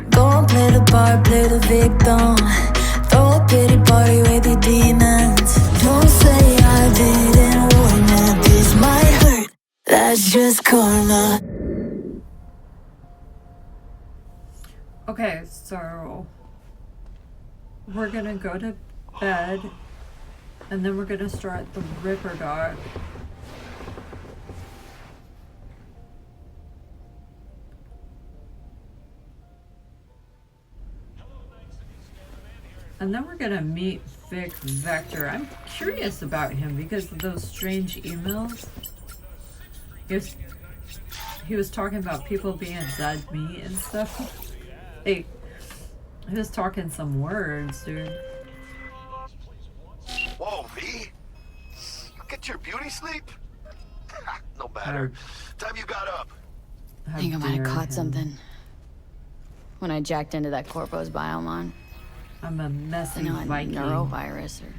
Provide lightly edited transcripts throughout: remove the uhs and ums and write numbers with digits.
Don't play the part, play the victim. Throw a pity party with your demons. Don't say I didn't warn you. This might hurt, that's just karma. Okay, so we're gonna go to bed and then we're gonna start the Ripperdoc. And then we're gonna meet Vic Vector. I'm curious about him because of those strange emails. He was talking about people being dead meat and stuff. Hey, he was talking some words, dude. Whoa, V? You get your beauty sleep? No matter. Time you got up. I think I might have caught something when I jacked into that Corpo's biomon. I'm a messy Viking. Neurovirus or...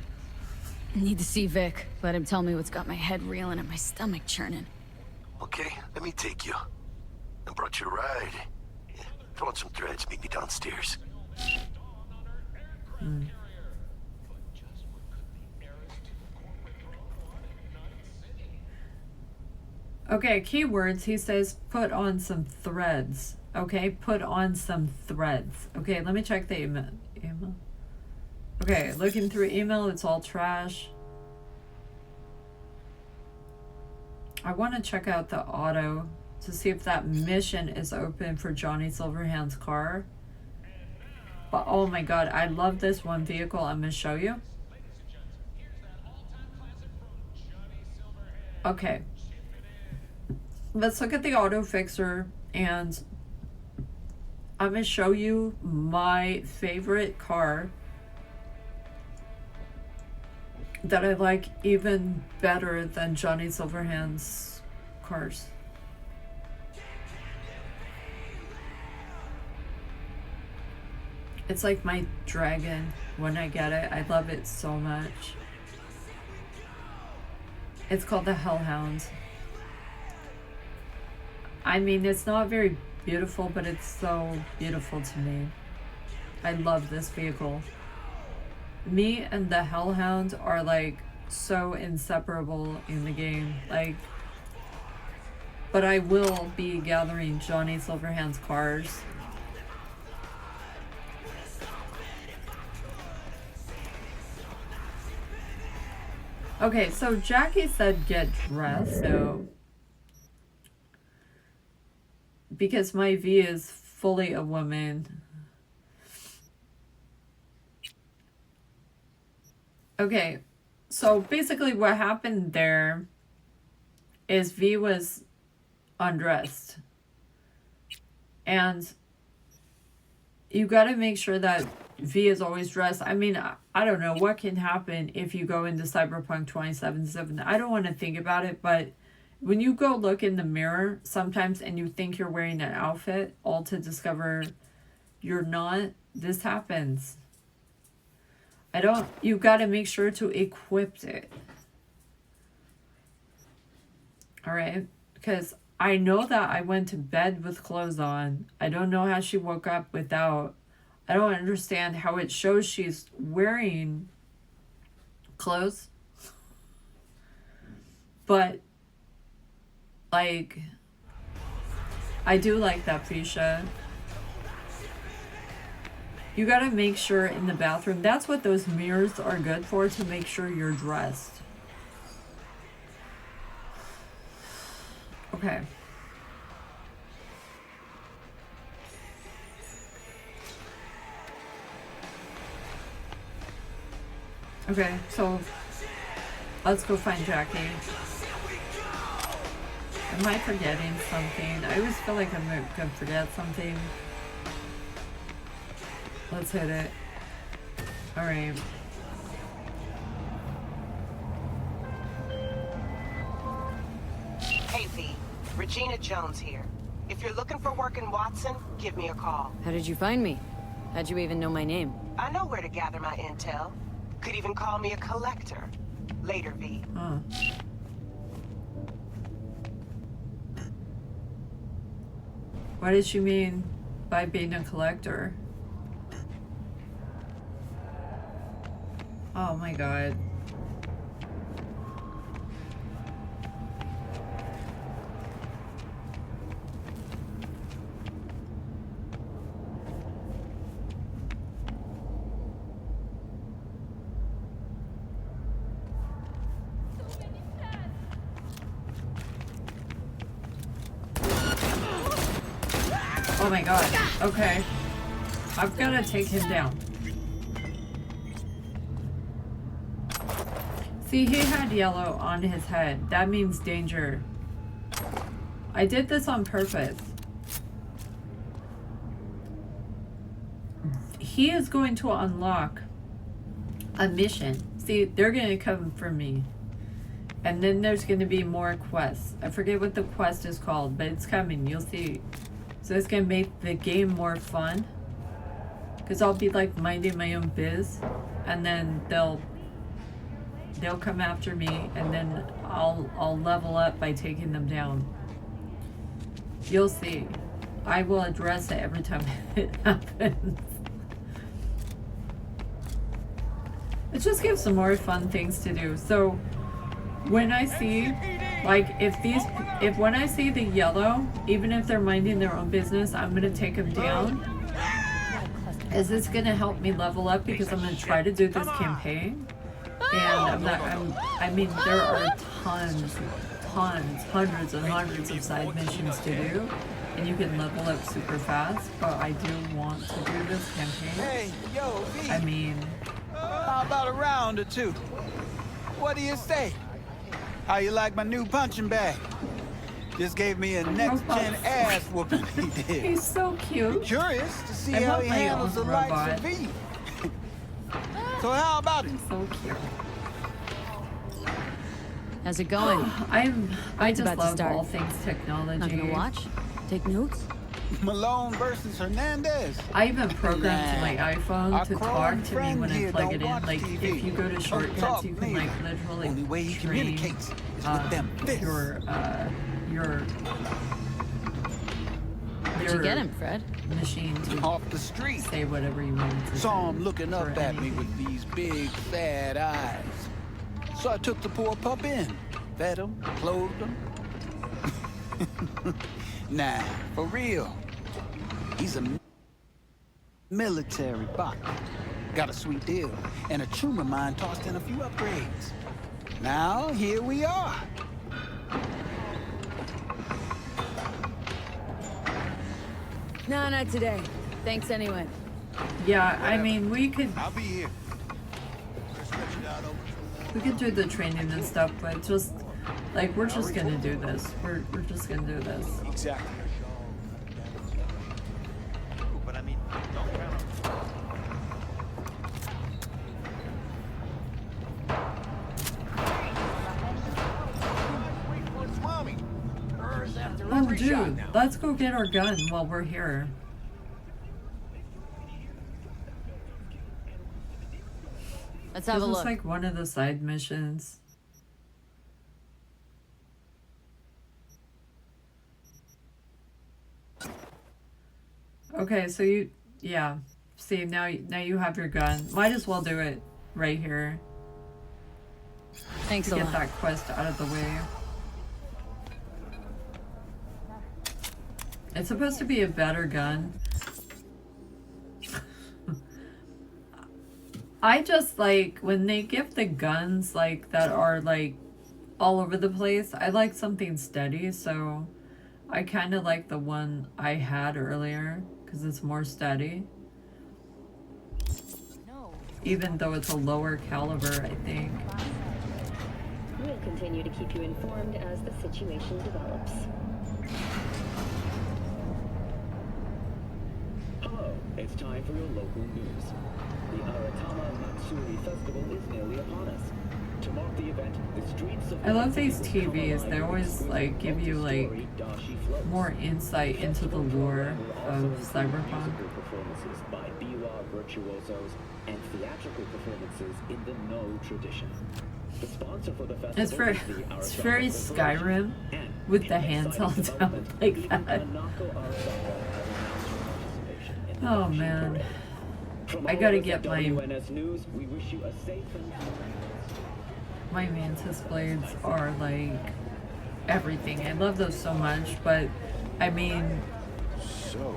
I need to see Vic. Let him tell me what's got my head reeling and my stomach churning. Okay, let me take you. I brought you a ride. Yeah, throw on some threads, meet me downstairs. Okay, keywords, he says put on some threads. Okay, put on some threads. Okay, let me check the email. Okay, looking through email, it's all trash. I want to check out the auto to see if that mission is open for Johnny Silverhand's car. But oh my god, I love this one vehicle I'm going to show you. Okay. Let's look at the auto fixer and I'm going to show you my favorite car that I like even better than Johnny Silverhand's cars. It's like my Dragun when I get it. I love it so much. It's called the Hellhound. I mean, it's not very beautiful, but it's so beautiful to me. I love this vehicle. Me and the Hellhound are like so inseparable in the game. Like, but I will be gathering Johnny Silverhand's cars. Okay, so Jackie said get dressed, so because my V is fully a woman. Okay, so basically what happened there is V was undressed. And you got to make sure that V is always dressed. I mean, I don't know what can happen if you go into Cyberpunk 2077. I don't want to think about it, but when you go look in the mirror sometimes and you think you're wearing an outfit, all to discover you're not, this happens. You got to make sure to equip it. All right? Because I know that I went to bed with clothes on. I don't know how she woke up without. I don't understand how it shows she's wearing clothes. But, like, I do like that fuchsia. You gotta make sure in the bathroom, that's what those mirrors are good for, to make sure you're dressed. Okay. Okay, so let's go find Jackie. Am I forgetting something? I always feel like I'm gonna forget something. Let's hit it. Alright. Hey V, Regina Jones here. If you're looking for work in Watson, give me a call. How did you find me? How'd you even know my name? I know where to gather my intel. Could even call me a collector. Later, V. Huh. What did she mean? by being a collector. Oh my god. Oh my god. Okay. I've got to take him down. See, he had yellow on his head. That means danger. I did this on purpose. He is going to unlock a mission. See, they're going to come for me. And then there's going to be more quests. I forget what the quest is called, but it's coming. You'll see. So it's going to make the game more fun. Because I'll be like minding my own biz. And then they'll come after me. And then I'll level up by taking them down. You'll see. I will address it every time it happens. It just gives some more fun things to do. So when I see, like, when I see the yellow, even if they're minding their own business, I'm gonna take them down. Is this gonna help me level up? Because I'm gonna try to do this campaign, and I mean, there are tons, hundreds and hundreds of side missions to do, and you can level up super fast. But I do want to do this campaign. Hey, yo, V. I mean, How about a round or two? What do you say? How you like my new punching bag? Just gave me a next-gen ass whooping, he did. he's so cute. Curious to see I how want he my handles the own likes robot. of V. So how about it? So cute. How's it going? I just about to love start. all things technology. Not gonna watch? Take notes? Malone versus Hernandez. I even programmed my Our iPhone to chrome talk to me friend when I here plug don't it in. watch Like, TV. if you go to Don't shortcuts, talk you can, neither. like, literally Only way he train communicates is with them fists. your Where'd you get him, Fred? machine to Off the street. say whatever you want to Saw say him looking up for at me anything. with these big, sad eyes. So I took the poor pup in, fed him, clothed him. Nah, for real. He's a military bot. Got a sweet deal, and a tumor mine tossed in a few upgrades. Now, here we are. No, not today. Thanks anyway. Yeah, I mean, we could I'll be here. do the training and stuff, but just like we're just gonna do this. We're just gonna do this. Exactly. But I mean, don't count Oh, dude, let's go get our gun while we're here. Let's have This a is look. like one of the side missions. Okay, so yeah. See, now you have your gun. Might as well do it right here Thanks to a get lot. that quest out of the way. It's supposed to be a better gun. I just like when they give the guns like that are like all over the place. I like something steady, so I kind of like the one I had earlier because it's more steady. Even though it's a lower caliber, I think. We'll continue to keep you informed as the situation develops. Hello, it's time for your local news. The Aratama Matsuri Festival is nearly upon us. To mark the event, the streets of I love these TVs. They always like give you like more insight into the lore of Cyberpunk. Performances by biwa virtuosos and theatrical performances in the No tradition. The sponsor for the festival It's very, is the it's Aratama very Corporation, Skyrim and with the an hands exciting held down development, like leading that. Hanako Arasaka has announced her Oh man. From I all gotta of us get at my WNS News, we wish you a safe and my Mantis blades are like everything. I love those so much, but I mean, So,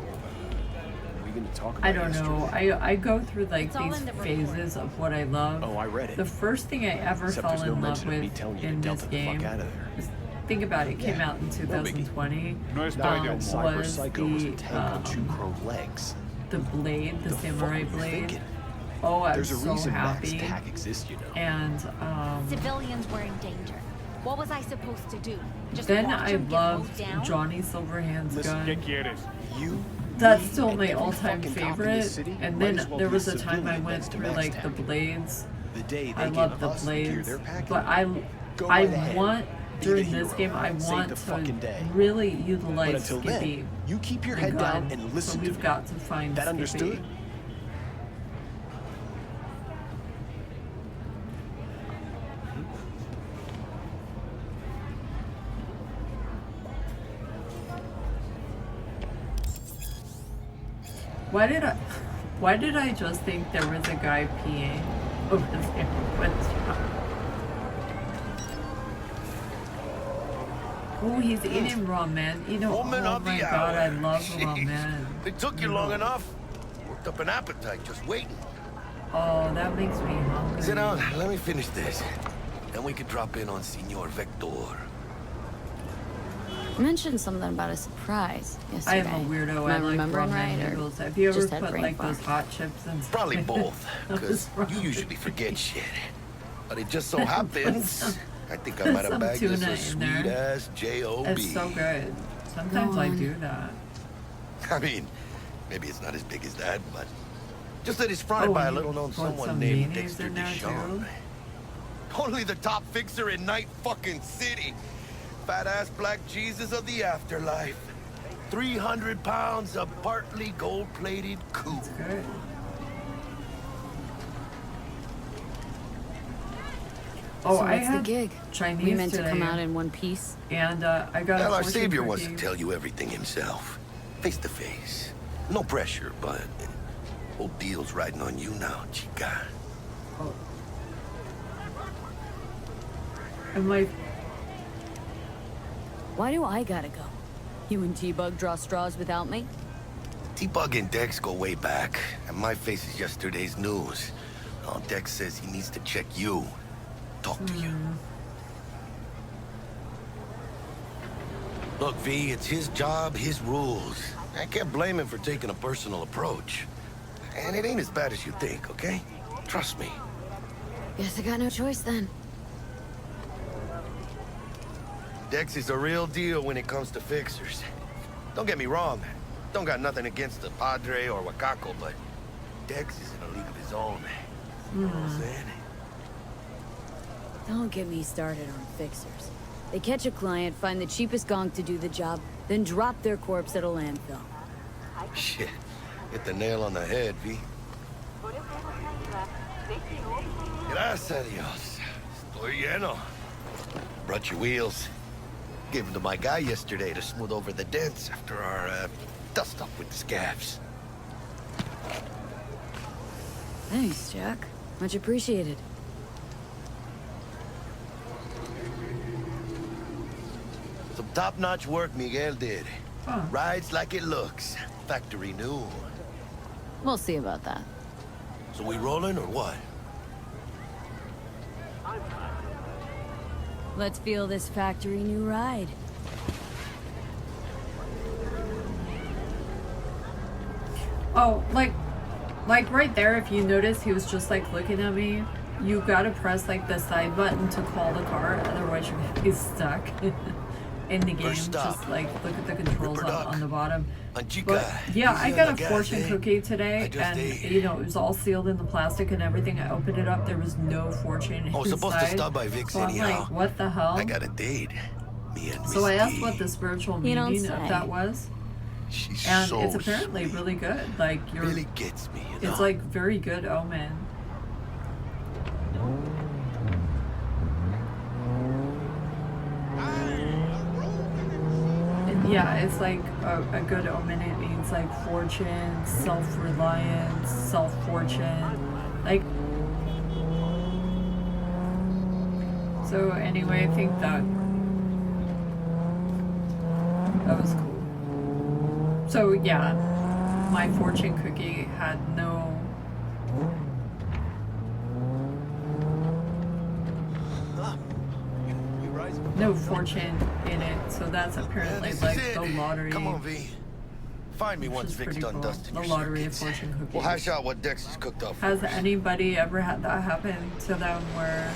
we gonna talk about I don't know. I go through like It's all these in the report. phases of what I love. Oh, I read it. The first thing I ever Except fell there's no in love mention of me with telling you to in this delta the fuck game, out of there. is, think about it, it came out in 2020. Cyber Was Psycho was a the tank on two crow legs. the blade, the The fuck samurai were you blade. thinking? Oh, I There's a was so reason Max happy. Tack exists, you know. And Civilians were in danger. What was I supposed to do? Just then watch I them get mowed loved down? Johnny Silverhand's gun. You, That's me, still and my every all-time fucking cop in favorite. this city And might then as well there be was a a time I civilian went next to through Max like the Tack. blades. The day they I give love the us gear blades, they're packing, but go I right ahead. want Be during the this hero. game I Save want the to fucking day. really But utilize until Skippy. then, you keep your the head down gun, and listen so to we've me. got to find That Skippy. understood? Why did I just think there was a guy peeing over there? Oh, he's eating raw man. You know, Woman oh of my the god, I hour. love raw Jeez. man. It took you long enough. Worked up an appetite just waiting. Oh, that makes me hungry. Sit down, let me finish this. Then we could drop in on Senor Vector. You mentioned something about a surprise yesterday. I am a weirdo. Am I I like raw remembering man right, or noodles. Have you ever just had put brain like fog? those hot chips and Probably both, because you usually forget shit. But it just so happens, I think I might have Some bagged this tuna a in sweet there. ass J.O.B. It's so good. Sometimes I do that. I mean, maybe it's not as big as that, but just that it's fronted Oh, by a you little-known put someone some named mayonnaise Dexter in there, Deshawn. too? Only the top fixer in Night fucking City. Fat-ass black Jesus of the afterlife. 300 pounds of partly gold-plated coup. It's good. Oh, So I what's the had gig? Chinese We meant today, to come out in one piece. and I got a Well, our fortune savior wants to cookie. tell you everything himself. Face to face. No pressure, but whole deal's riding on you now, chica. Oh. I'm like, Why do I gotta go? You and T-Bug draw straws without me? T-Bug and Dex go way back, and my face is yesterday's news. Oh, Dex says he needs to check you. Talk to you. Look, V, it's his job, his rules. I can't blame him for taking a personal approach. And it ain't as bad as you think, okay? Trust me. Guess I got no choice then. Dex is a real deal when it comes to fixers. Don't get me wrong. Don't got nothing against the Padre or Wakako, but Dex is in a league of his own. You know what I'm saying? Don't get me started on fixers. They catch a client, find the cheapest gonk to do the job, then drop their corpse at a landfill. Shit. Hit the nail on the head, V. Gracias a Dios. Estoy lleno. Brought your wheels. Gave them to my guy yesterday to smooth over the dents after our dust up with the scabs. Thanks, Jack. Much appreciated. Some top-notch work Miguel did. Huh. Rides like it looks. Factory new. We'll see about that. So we rolling or what? Let's feel this factory new ride. oh, like right there, if you notice, he was just like looking at me. You gotta press like the side button to call the car, otherwise you're gonna be stuck in the game. First stop, Just like look at the controls Ripperdoc. on the bottom. Chica, But yeah, I easy got on a the gas, fortune eh? cookie I today, just and ate. you know it was all sealed in the plastic and everything. I opened it up, there was no fortune I was supposed to inside. stop by Vic's So I'm anyhow. like, what the hell? I got a date. Me and So I asked Misty. what the spiritual You don't meaning of say. that was, She's and so it's apparently sweet. really good. Like you're, Really gets me, you know? it's like very good omen. And yeah, it's like a good omen. It means It's like fortune, self-reliance, self-fortune. Like, so anyway, I think that was cool. So yeah, my fortune cookie had no fortune in it, so that's apparently like the lottery. Come on, V. Find me once Vic's done dusting the your lottery of circuits. fortune cookies. We'll hash out what Dex has cooked up. Has anybody ever had that happen to them where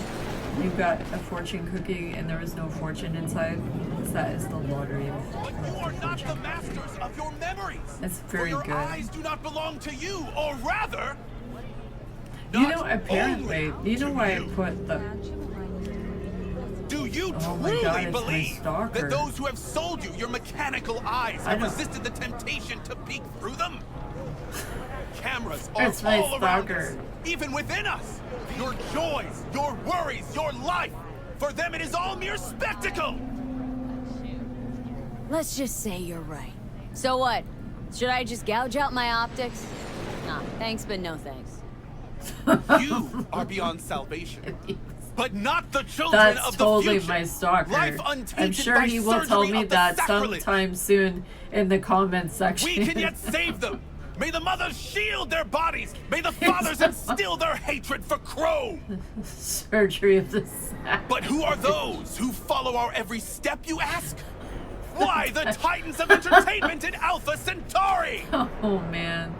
you got a fortune cookie and there was no fortune inside? That is the lottery of But you are not the masters of your memories. It's very For your good. eyes do not belong to you, or rather, You know, apparently, you know why I put the... do you Oh my truly God, it's my believe stalker. that those who have sold you your mechanical eyes I have know. resisted the temptation to peek through them? Cameras are It's my all around stalker. us, even within us. Your joys, your worries, your life. For them, it is all mere spectacle. Let's just say you're right. So what? Should I just gouge out my optics? Nah, thanks, but no thanks. You are beyond salvation, but not the children That's of totally the future. my stalker. Life I'm untainted sure by he will tell surgery me of the that sacrilege. sometime soon in the comments section. We can yet save them. May the mothers shield their bodies. May the fathers instill their hatred for Crow. Surgery of the sack. But who are those who follow our every step, you ask? Why, the titans of entertainment in Alpha Centauri! Oh, man.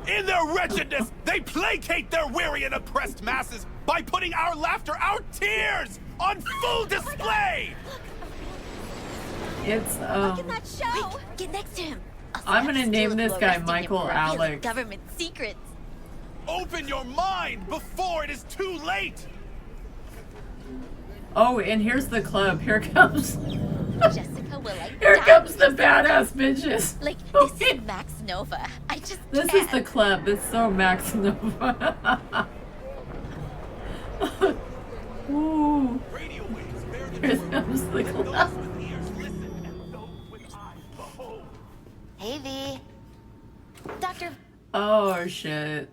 In their wretchedness, they placate their weary and oppressed masses by putting our laughter, our tears, on full display! It's, Look at that show! Wait, get next to him. I'm gonna name this guy Michael Alex. Government secrets. Open your mind before it is too late! Oh, and here's the club. Here comes... Jessica will like Here die comes the with this. badass bitches. Like, this is Max Nova. I just This can't. is the club. It's so Max Nova. Ooh. Here comes the club. Hey, V. Dr. Oh, shit.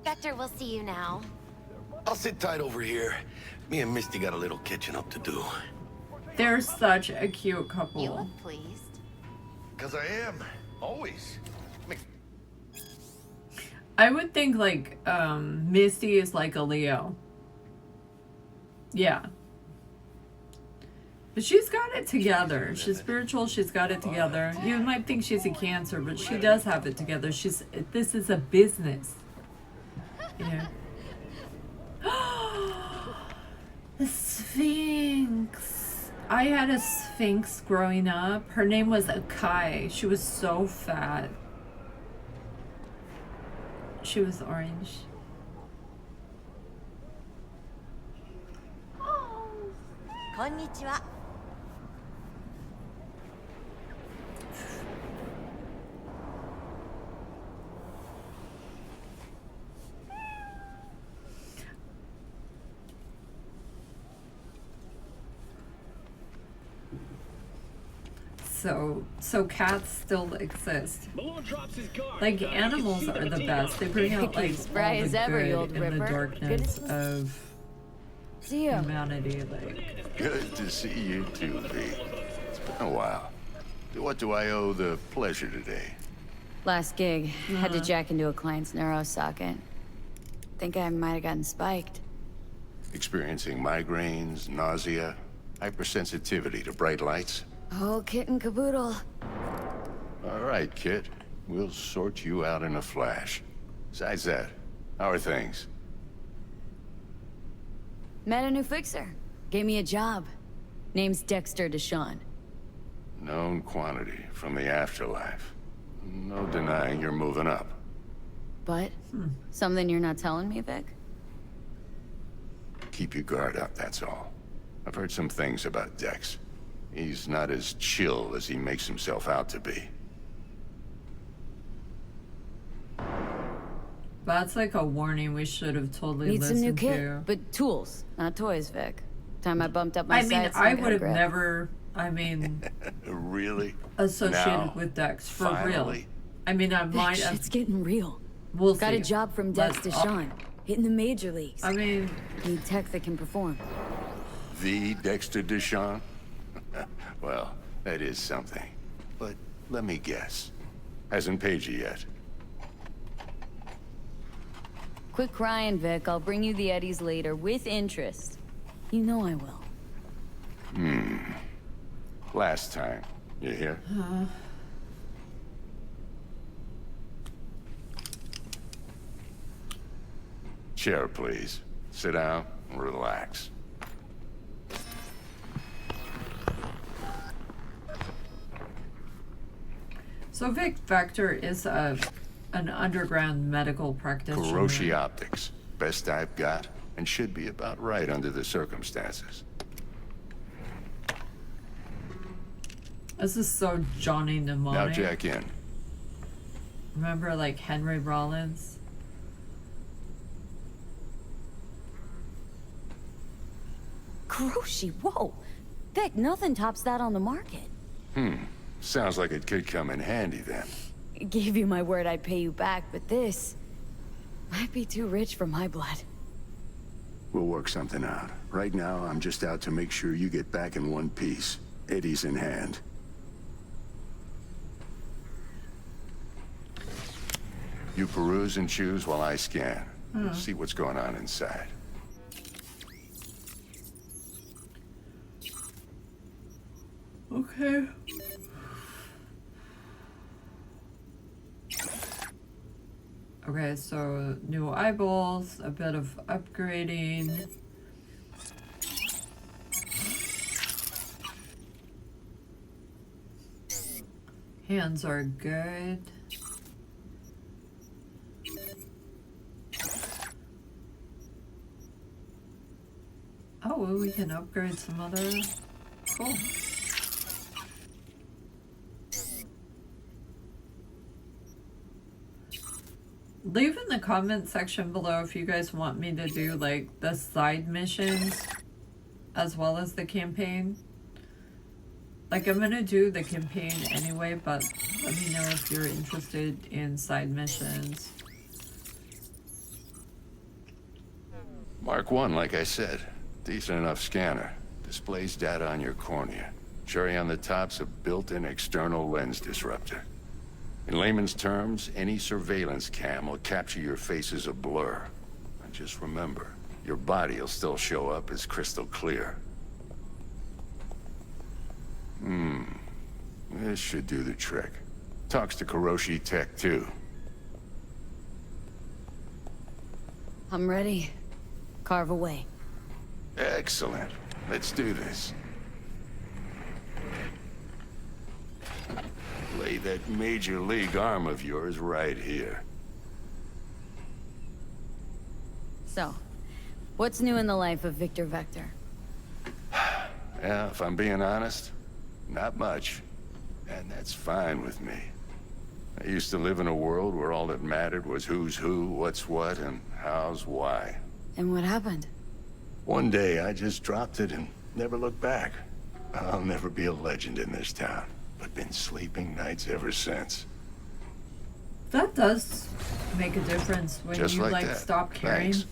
Vector, we'll see you now. I'll sit tight over here. Me and Misty got a little catching up to do. They're such a cute You couple. look pleased. Because I am. Always. I would think, like, Misty is like a Leo. Yeah. But she's got it together. She's spiritual. She's got it together. You might think she's a Cancer, but she does have it together. This is a business. Yeah. The Sphinx. I had a Sphinx growing up. Her name was Akai. She was so fat. She was orange. Konnichiwa. So cats still exist. Like, animals are the best. They bring out like Spry all as the ever, good you old in the Ripper. darkness of See ya. humanity. Like, Good to see you too, V. It's been a while. What do I owe the pleasure today? Last gig, had to jack into a client's neuro socket. Think I might have gotten spiked. Experiencing migraines, nausea, hypersensitivity to bright lights? Oh, kit and caboodle. All right, kid. We'll sort you out in a flash. Besides that, how are things? Met a new fixer. Gave me a job. Name's Dexter Deshawn. Known quantity from the afterlife. No denying you're moving up. But, something you're not telling me, Vic? Keep your guard up, that's all. I've heard some things about Dex. He's not as chill as he makes himself out to be. that's like a warning we should have totally Need some listened new kit, to. but tools, not toys, Vic. Time I bumped up my I mean, sights, I got a would have grip. never I mean, Really? associated Now, with Dex for real. finally? I mean, I might That have. shit's getting real. We'll Got see. a job from Dex to Sean, hitting the major leagues. I mean, need tech that can perform. The Dexter Deshawn? Well, that is something. But let me guess. Hasn't paid you yet. Quit crying, Vic. I'll bring you the eddies later with interest. You know I will. Last time. You hear? Chair, please. Sit down and relax. so Vic Vector is an underground medical practitioner. Kuroshi Optics. Best I've got, and should be about right under the circumstances. This is so Johnny Mnemonic. Now jack in. Remember, like, Henry Rollins? Kuroshi, whoa! Vic, nothing tops that on the market. Sounds like it could come in handy then. Gave you my word I'd pay you back, but this might be too rich for my blood. We'll work something out. Right now, I'm just out to make sure you get back in one piece. Eddie's in hand. You peruse and choose while I scan. See what's going on inside. Okay. Okay, so new eyeballs, a bit of upgrading. Hands are good. Oh, well, we can upgrade some other. Cool. Leave in the comment section below if you guys want me to do like the side missions as well as the campaign. Like, I'm gonna do the campaign anyway, but let me know if you're interested in side missions. Mark 1, like I said. Decent enough scanner. Displays data on your cornea. Cherry on the top's a built-in external lens disruptor. In layman's terms, any surveillance cam will capture your face as a blur. And just remember, your body will still show up as crystal clear. This should do the trick. Talks to Kuroshi Tech, too. I'm ready. Carve away. Excellent. Let's do this. Lay that major league arm of yours right here. So, what's new in the life of Victor Vector? Yeah, if I'm being honest, not much. And that's fine with me. I used to live in a world where all that mattered was who's who, what's what, and how's why. And what happened? One day, I just dropped it and never looked back. I'll never be a legend in this town, but been sleeping nights ever since. That does make a difference when Just you like that. stop caring. Thanks.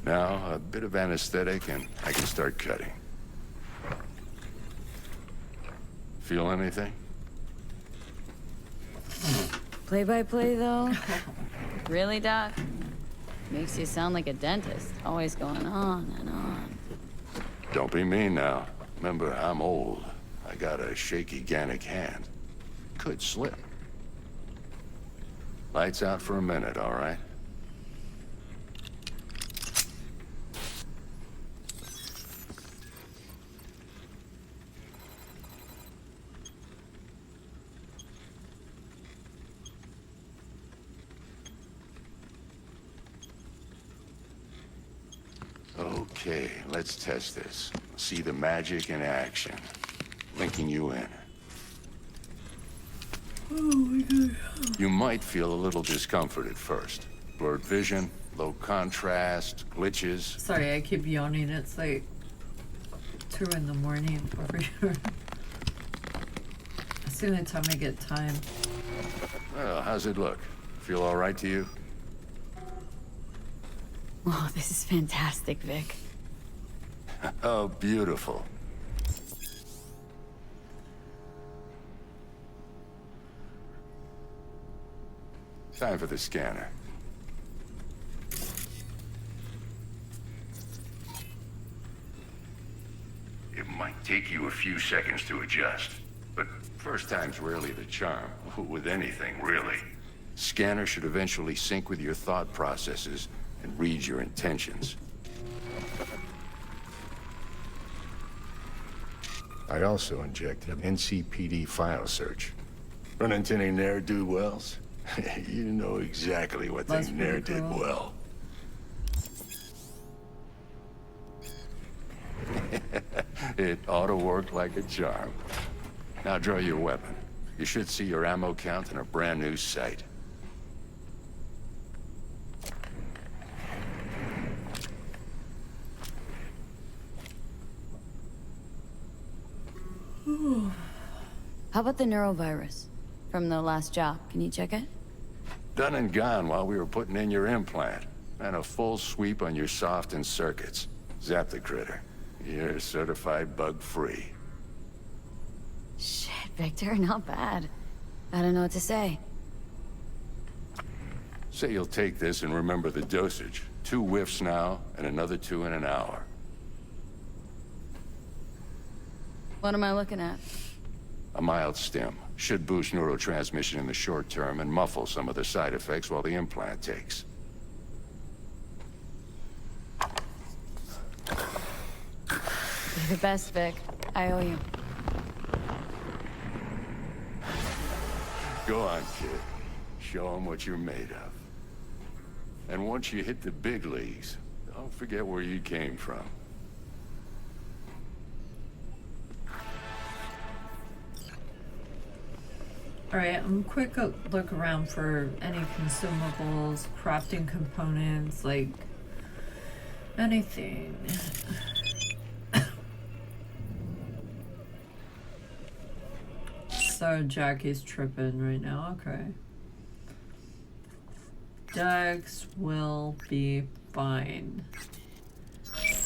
Now, a bit of anesthetic and I can start cutting. Feel anything? Play-by-play, though? Really, Doc? Makes you sound like a dentist, always going on and on. Don't be mean now. Remember, I'm old. I got a shaky Gannic hand. Could slip. Lights out for a minute, all right? Okay, let's test this. See the magic in action. Linking you in. Oh my god. You might feel a little discomfort at first. Blurred vision, low contrast, glitches. Sorry, I keep yawning. It's like 2 in the morning over here. As soon as I get time. Well, how's it look? Feel all right to you? Oh, this is fantastic, Vic. Oh, beautiful. Time for the scanner. It might take you a few seconds to adjust, but first time's rarely the charm, with anything, really. Scanner should eventually sync with your thought processes and read your intentions. I also injected NCPD file search. Run into any ne'er-do-wells? You know exactly what they ne'er did well. It ought to work like a charm. Now draw your weapon. You should see your ammo count in a brand new sight. How about the neurovirus from the last job? Can you check it? Done and gone while we were putting in your implant. And a full sweep on your soft and circuits. Zap the critter. You're certified bug-free. Shit, Victor, not bad. I don't know what to say. Say you'll take this and remember the dosage. 2 whiffs now, and another 2 in an hour. What am I looking at? A mild stim. Should boost neurotransmission in the short term and muffle some of the side effects while the implant takes. You're the best, Vic. I owe you. Go on, kid. Show them what you're made of. And once you hit the big leagues, don't forget where you came from. Alright, I'm quick look around for any consumables, crafting components, like anything. So Jackie's tripping right now, okay. Dex will be fine.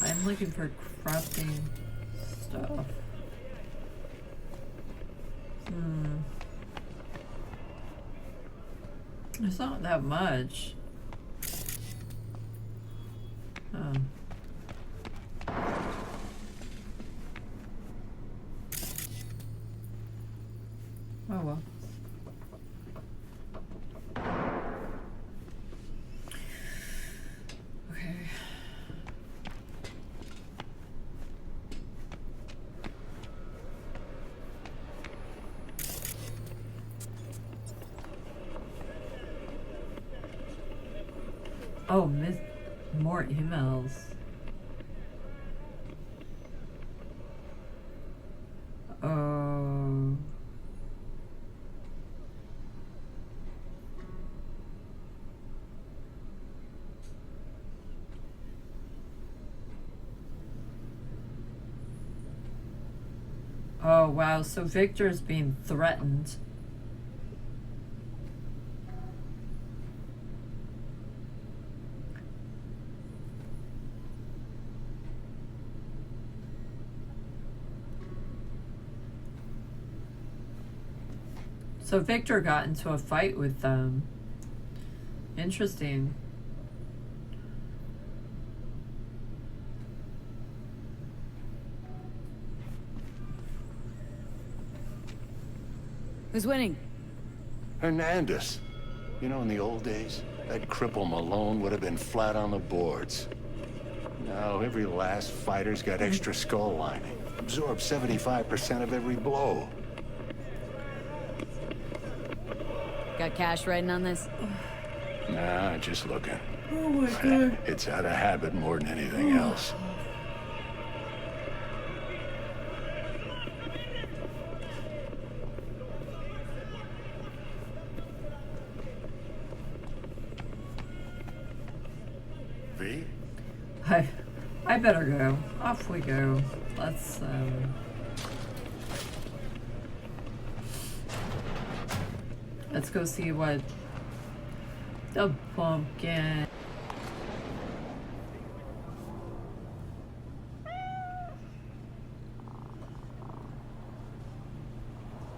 I'm looking for crafting stuff. It's not that much. Oh. Oh well. Okay. Oh, more emails. Oh. Oh, wow. So Victor's being threatened. So Victor got into a fight with them. Interesting. Who's winning? Hernandez. You know, in the old days, that cripple Malone would have been flat on the boards. Now, every last fighter's got extra skull lining. Absorbs 75% of every blow. Got cash writing on this? Nah, just looking. Oh my god. It's out of habit more than anything else. V? I better go. Off we go. Let's go see what the pumpkin.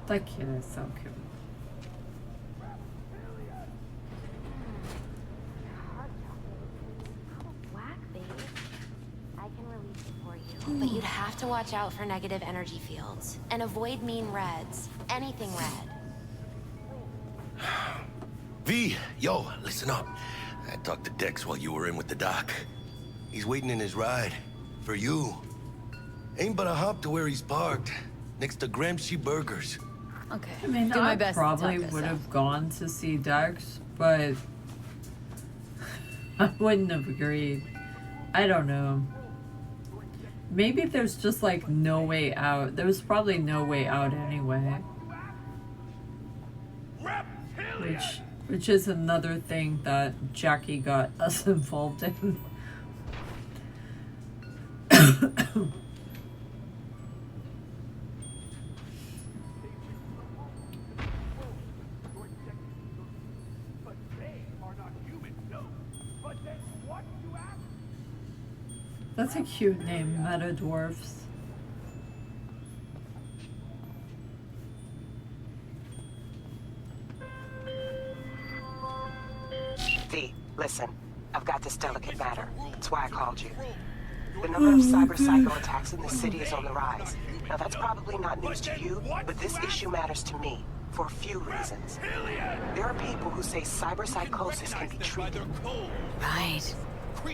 That kid is so cute. But you'd have to watch out for negative energy fields and avoid mean reds. Anything red. V, yo, listen up. I talked to Dex while you were in with the doc. He's waiting in his ride. For you. Ain't but a hop to where he's parked. Next to Gramsci Burgers. Okay. I mean, do my I best probably to talk would this have gone to see Dex, but I wouldn't have agreed. I don't know. Maybe there's just like no way out. There was probably no way out anyway. Which is another thing that Jackie got us involved in. That's a cute name, Meta Dwarfs. V, listen. I've got this delicate matter. That's why I called you. The number of cyber-psycho attacks in the city is on the rise. Now that's probably not news to you, but this issue matters to me. For a few reasons. There are people who say cyberpsychosis can be treated. Right.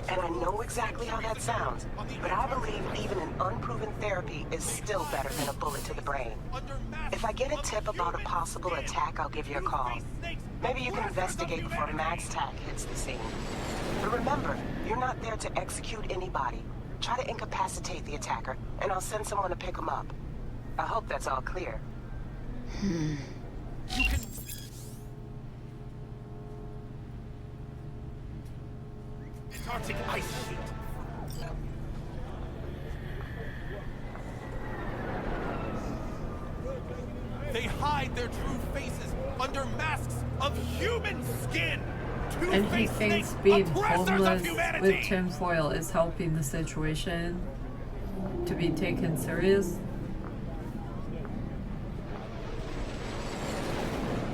And I know exactly how that sounds, but I believe even an unproven therapy is still better than a bullet to the brain. If I get a tip about a possible attack, I'll give you a call. Maybe you can investigate before Max Tack hits the scene. But remember, you're not there to execute anybody. Try to incapacitate the attacker, and I'll send someone to pick him up. I hope that's all clear. Antarctic ice sheet. They hide their true faces under masks of human skin. And he thinks being homeless with tinfoil is helping the situation to be taken serious.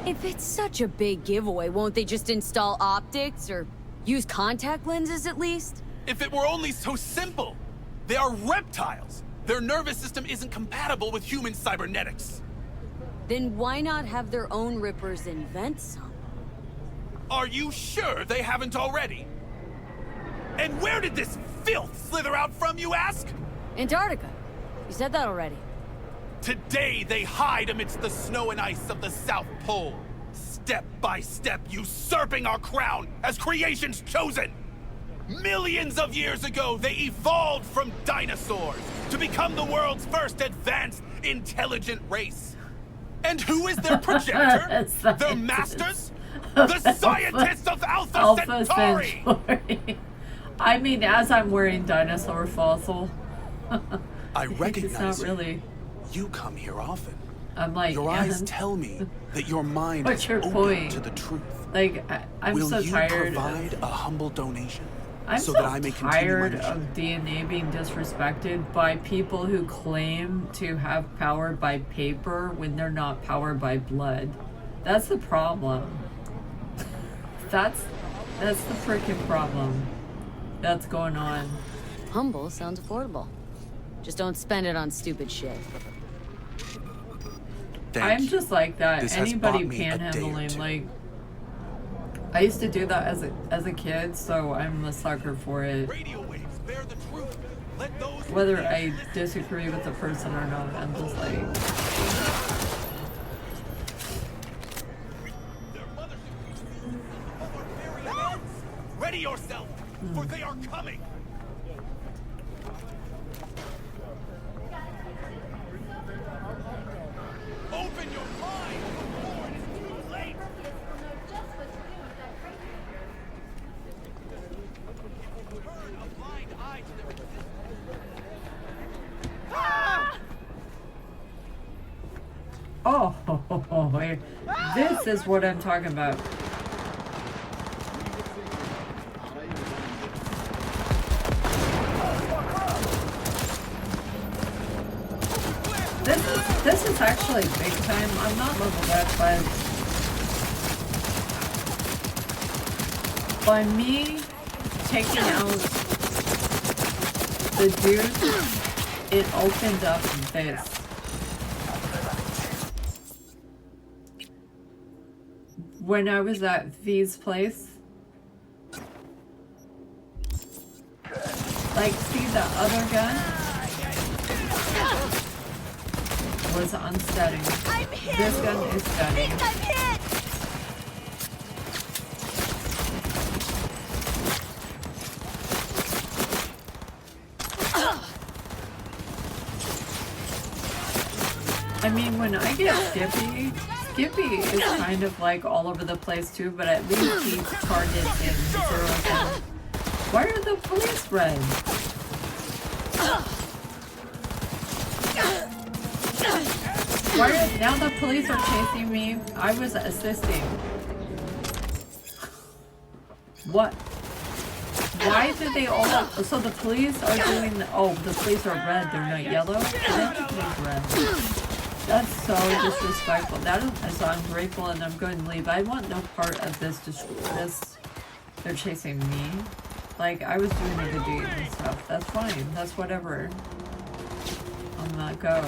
If it's such a big giveaway, won't they just install optics or use contact lenses at least? If it were only so simple. They are reptiles. Their nervous system isn't compatible with human cybernetics. Then why not have their own Rippers invent some? Are you sure they haven't already? And where did this filth slither out from, you ask? Antarctica. You said that already. Today they hide amidst the snow and ice of the South Pole. Step by step usurping our crown as creation's chosen. Millions of years ago, they evolved from dinosaurs to become the world's first advanced, intelligent race. And who is their progenitor? Their masters? The scientists of Alpha Centauri! I mean, as I'm wearing dinosaur fossil. I recognize it's not really. You come here often. I'm like, your eyes tell me that your mind is open to the truth. Like, I'm so tired. Will you provide a humble donation? I'm so so that I may tired of DNA being disrespected by people who claim to have power by paper when they're not powered by blood. That's the problem. That's the freaking problem that's going on. Humble sounds affordable. Just don't spend it on stupid shit. I'm just like that. Anybody panhandling, like, I used to do that as a kid, so I'm a sucker for it. Whether I disagree with the person or not, I'm just like. Ready yourself, for they are coming. Open your mind before it is too late. Turn a blind eye to their existence. wait. This is what I'm talking about. This is actually big time. I'm not leveled up, but by me taking out the dude, it opened up this. When I was at V's place, like, see the other gun was unsteady. This gun is steady. I mean, when I get Skippy is kind of like all over the place too, but at least he targets in 0-10. Why are the police red? Now the police are chasing me. I was assisting. What? Why did they all... So the police are doing... the police are red. They're not yellow. They're red. That's so disrespectful. That is so ungrateful, and I'm going to leave. I want no part of this. They're chasing me. Like, I was doing a good deed and stuff. That's fine. That's whatever. I'm not go.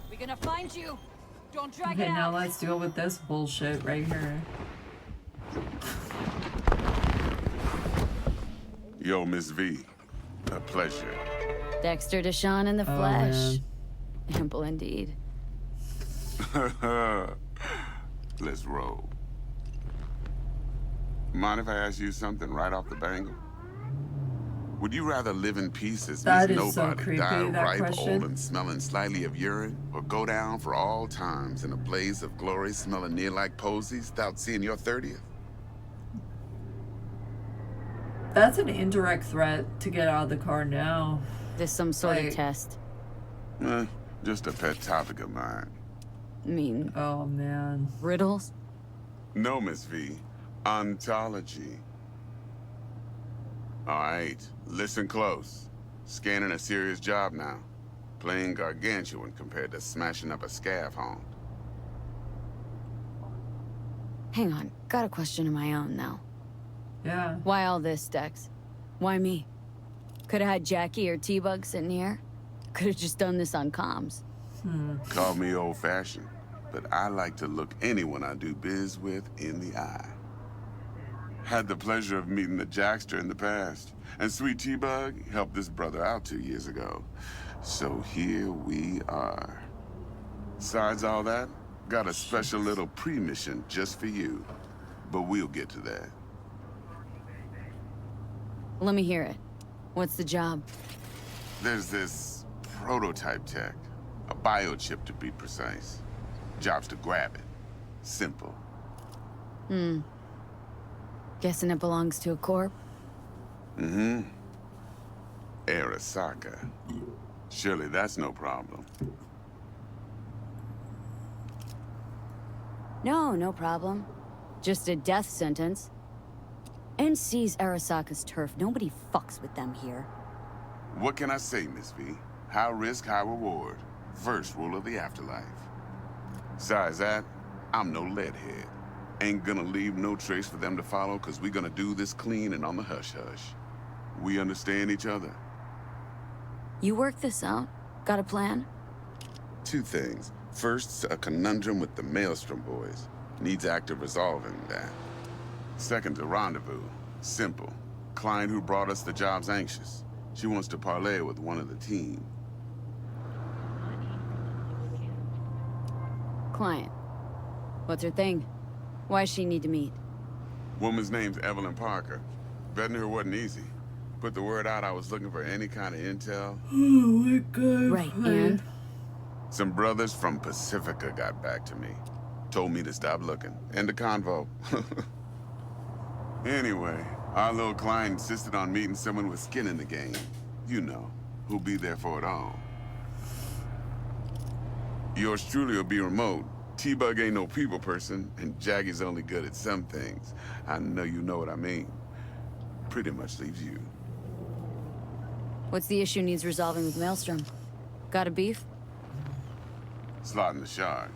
We're gonna find you. Don't drag Okay, it now out. let's deal with this bullshit right here. Yo, Miss V. A pleasure. Dexter Deshawn in the flesh. Ample indeed. Let's roll. Mind if I ask you something right off the bangle? Would you rather live in peace as That Miss is so Nobody, creepy, die that ripe, question. old, and smelling slightly of urine, or go down for all times in a blaze of glory, smelling near like posies, without seeing your 30th? That's an indirect threat to get out of the car now. This some sort Like- of test. Just a pet topic of mine. I mean... Oh, man. Riddles? No, Miss V. Ontology. All right, listen close. Scanning a serious job now. Playing gargantuan compared to smashing up a scaffold. Hang on. Got a question of my own now. Yeah. Why all this, Dex? Why me? Could have had Jackie or T-Bug sitting here. Could have just done this on comms. Call me old-fashioned, but I like to look anyone I do biz with in the eye. Had the pleasure of meeting the Jackster in the past, and Sweet T-Bug helped this brother out 2 years ago. So here we are. Besides all that, got a special little pre-mission just for you. But we'll get to that. Let me hear it. What's the job? There's this prototype tech. A biochip, to be precise. Job's to grab it. Simple. Guessing it belongs to a corp? Arasaka. Surely that's no problem. No problem. Just a death sentence. NC's Arasaka's turf. Nobody fucks with them here. What can I say, Miss V? High risk, high reward. First rule of the afterlife. Besides that, I'm no leadhead. Ain't gonna leave no trace for them to follow, cause we gonna do this clean and on the hush-hush. We understand each other? You work this out? Got a plan? Two things. First, a conundrum with the Maelstrom boys. Needs active resolving that. Second, a rendezvous. Simple. Client who brought us the job's anxious. She wants to parlay with one of the team. Client. What's her thing? Why's she need to meet? Woman's name's Evelyn Parker. Vetting her wasn't easy. Put the word out I was looking for any kind of intel. Oh my god. Right, and? Some brothers from Pacifica got back to me. Told me to stop looking. End of convo. Anyway, our little client insisted on meeting someone with skin in the game. You know, who'll be there for it all. Yours truly will be remote. T-Bug ain't no people person, and Jaggy's only good at some things. I know you know what I mean. Pretty much leaves you. What's the issue needs resolving with Maelstrom? Got a beef? Slot in the shard.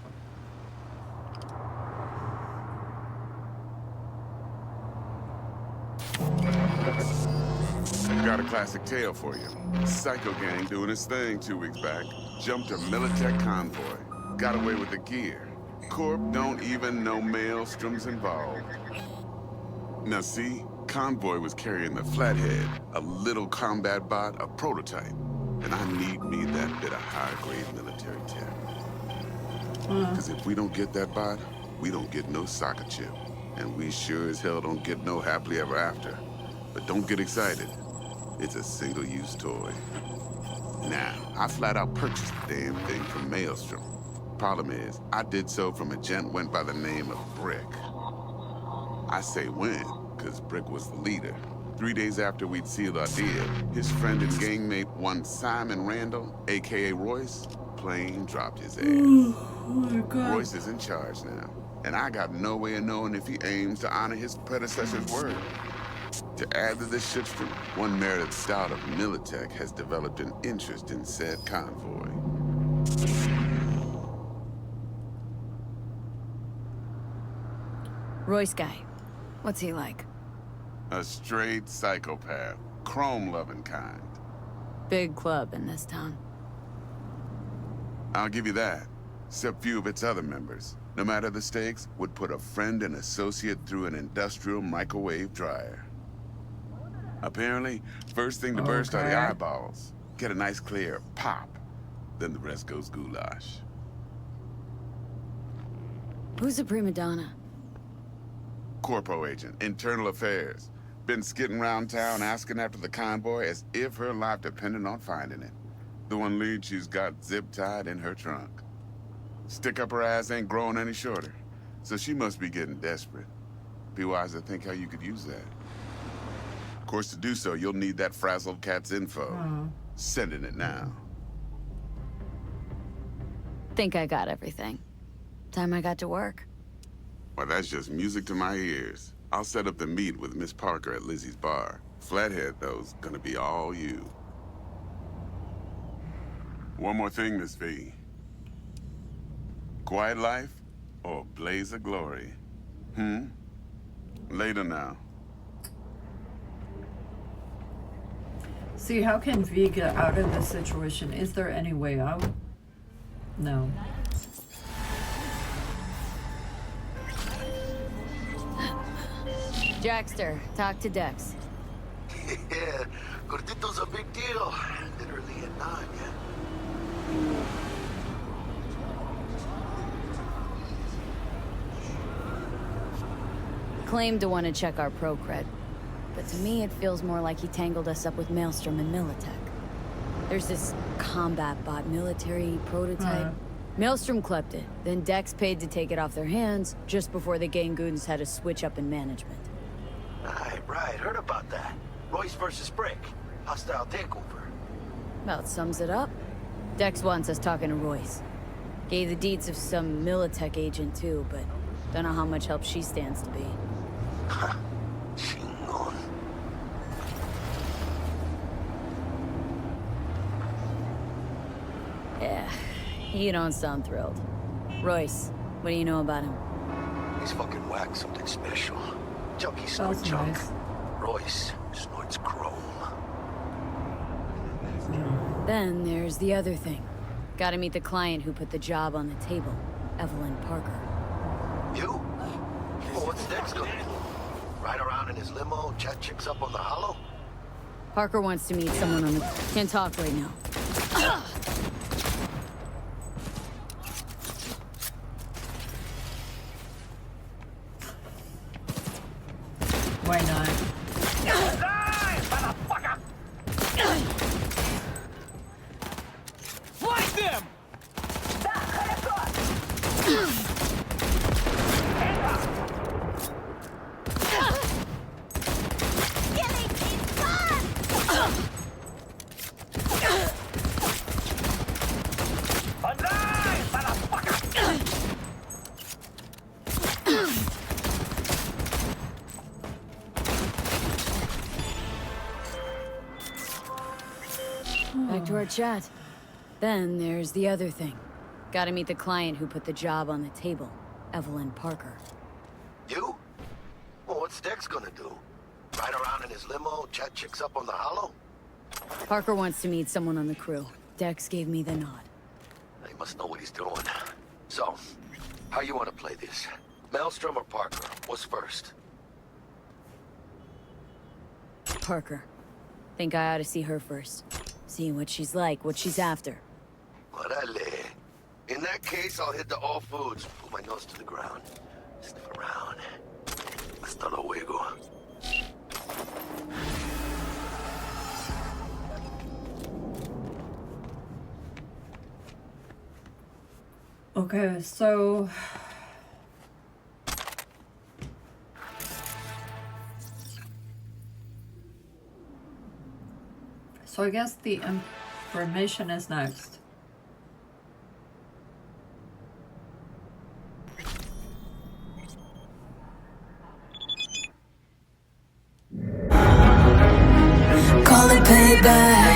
Got a classic tale for you. Psycho gang doing his thing 2 weeks back. Jumped a Militech convoy. Got away with the gear. Corp don't even know Maelstrom's involved. Now see, convoy was carrying the Flathead, a little combat bot, a prototype. And I need me that bit of high-grade military tech. Because if we don't get that bot, we don't get no soccer chip. And we sure as hell don't get no happily ever after. But don't get excited. It's a single-use toy. Now, I flat out purchased the damn thing from Maelstrom. Problem is, I did so from a gent went by the name of Brick. I say when, because Brick was the leader. 3 days after we'd sealed our deal, his friend and gangmate, one Simon Randall, a.k.a. Royce, plain dropped his ass. Oh my God. Royce is in charge now, and I got no way of knowing if he aims to honor his predecessor's word. To add to this shitstorm, one merited stout of Militech has developed an interest in said convoy. Royce guy. What's he like? A straight psychopath. Chrome-loving kind. Big club in this town. I'll give you that. Except few of its other members, no matter the stakes, would put a friend and associate through an industrial microwave dryer. Apparently, first thing to burst are the eyeballs. Get a nice clear pop. Then the rest goes goulash. Who's a prima donna? Corpo agent, internal affairs. Been skidding around town asking after the convoy as if her life depended on finding it. The one lead she's got zip-tied in her trunk. Stick up her ass ain't growing any shorter, so she must be getting desperate. Be wise to think how you could use that. Of course, to do so, you'll need that frazzled cat's info. Sending it now. Think I got everything. Time I got to work. Well, that's just music to my ears. I'll set up the meet with Miss Parker at Lizzie's bar. Flathead, though's gonna be all you. One more thing, Miss V. Quiet life or blaze of glory? Later now. See, how can V get out of this situation? Is there any way out? No. Jackster, talk to Dex. Yeah, Gordito's a big deal. Literally at 9, yeah. Claimed to want to check our pro cred, but to me it feels more like he tangled us up with Maelstrom and Militech. There's this combat bot military prototype. Maelstrom clept it, then Dex paid to take it off their hands just before the Gangoons had a switch up in management. Right, heard about that. Royce versus Brick. Hostile takeover. About sums it up. Dex wants us talking to Royce. Gave the deeds of some Militech agent too, but don't know how much help she stands to be. Chingon. Yeah, you don't sound thrilled. Royce, what do you know about him? He's fucking whack, something special. Junkie snort junk. Nice. Royce snorts chrome. Then there's the other thing. Gotta meet the client who put the job on the table, Evelyn Parker. You? Well, what's Dex gonna do? Ride around in his limo, chat chicks up on the hollow? Parker wants to meet someone on the... Can't talk right now. Why not? Fight them! our chat. Then there's the other thing. Gotta meet the client who put the job on the table, Evelyn Parker. You? Well, what's Dex gonna do? Ride around in his limo, chat chicks up on the hollow? Parker wants to meet someone on the crew. Dex gave me the nod. He must know what he's doing. So, how you want to play this? Maelstrom or Parker? What's first? Parker. Think I ought to see her first. See what she's like, what she's after. Orale. In that case, I'll hit the all foods. Put my nose to the ground. Sniff around. Hasta luego. Okay, so I guess the information is next. Call it payback.